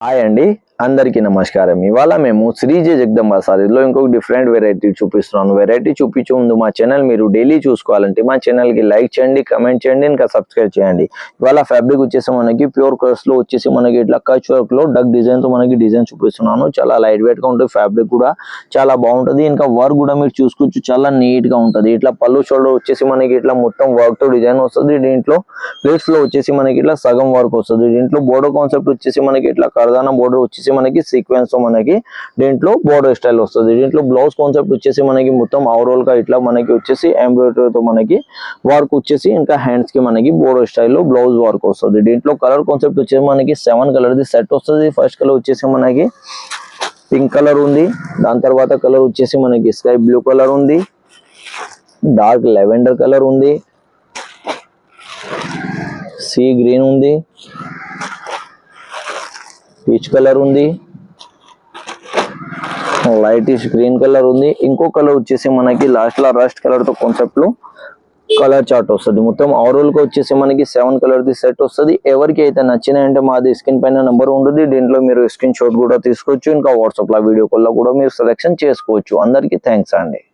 Hi అండి, అందరికీ నమస్కారం. ఇవాళ మేము శ్రీజ జగదంబ సారీలో ఇంకొక డిఫరెంట్ వెరైటీ చూపిస్తున్నాను. వెరైటీ చూపించే ముందు మా ఛానల్ మీరు డైలీ చూసుకోవాలంటే మా ఛానల్కి లైక్ చేయండి, కమెంట్ చేయండి, ఇంకా సబ్స్క్రైబ్ చేయండి. ఇవాళ ఫ్యాబ్రిక్ వచ్చేసి మనకి ప్యూర్ క్రష్లో వచ్చేసి మనకి ఇట్లా కచ్ వర్క్లో డక్ డిజైన్తో మనకి డిజైన్ చూపిస్తున్నాను. చాలా లైట్ వెయిట్గా ఉంటుంది, ఫ్యాబ్రిక్ కూడా చాలా బాగుంటుంది. ఇంకా వర్క్ కూడా మీరు చూసుకోవచ్చు, చాలా నీట్గా ఉంటుంది. ఇట్లా పళ్ళు షోల్డర్ వచ్చేసి మనకి ఇట్లా మొత్తం వర్క్తో డిజైన్ వస్తుంది. దీంట్లో ప్లేట్స్లో వచ్చేసి మనకి ఇట్లా సగం వర్క్ వస్తుంది. దీంట్లో బోర్డర్ కాన్సెప్ట్ వచ్చేసి మనకి ఇట్లా కర్దానా బోర్డర్ వచ్చేసి మనకి సీక్వెన్స్ తో మనకి దీంట్లో బోర్డర్ స్టైల్ వస్తుంది. దీంట్లో బ్లౌజ్ కాన్సెప్ట్ వచ్చేసి మనకి మొత్తం ఓవరాల్ గా ఇట్లా మనకి వచ్చేసి ఎంబ్రాయిడరీ తో మనకి వర్క్ వచ్చేసి ఇంకా హ్యాండ్స్ కి మనకి బోర్డర్ స్టైల్లో బ్లౌజ్ వర్క్ వస్తుంది. దీంట్లో కలర్ కాన్సెప్ట్ వచ్చేసి మనకి 7 కలర్ ది సెట్ వస్తుంది. ఫస్ట్ కలర్ వచ్చేసి మనకి పింక్ కలర్ ఉంది. దాని తర్వాత కలర్ వచ్చేసి మనకి స్కై బ్లూ కలర్ ఉంది, డార్క్ లెవెండర్ కలర్ ఉంది, సీ గ్రీన్ ఉంది, పీచ్ కలర్ ఉంది, లైటిష్ గ్రీన్ కలర్ ఉంది. ఇంకో కలర్ వచ్చేసి మనకి లాస్ట్ లో రస్ట్ కలర్ తో కాన్సెప్ట్ లో కలర్ చార్ట్ వస్తుంది. మొత్తం ఓవరాల్ గా వచ్చేసి మనకి 7 కలర్ ది సెట్ వస్తుంది. ఎవరికి అయితే నచ్చినాయంటే మాది స్క్రీన్ పైన నెంబర్ ఉంటుంది. దీంట్లో మీరు స్క్రీన్ షాట్ కూడా తీసుకోవచ్చు. ఇంకా వాట్సాప్ లో వీడియో కాల్ లో కూడా మీరు సెలెక్షన్ చేసుకోవచ్చు. అందరికీ థ్యాంక్స్ అండి.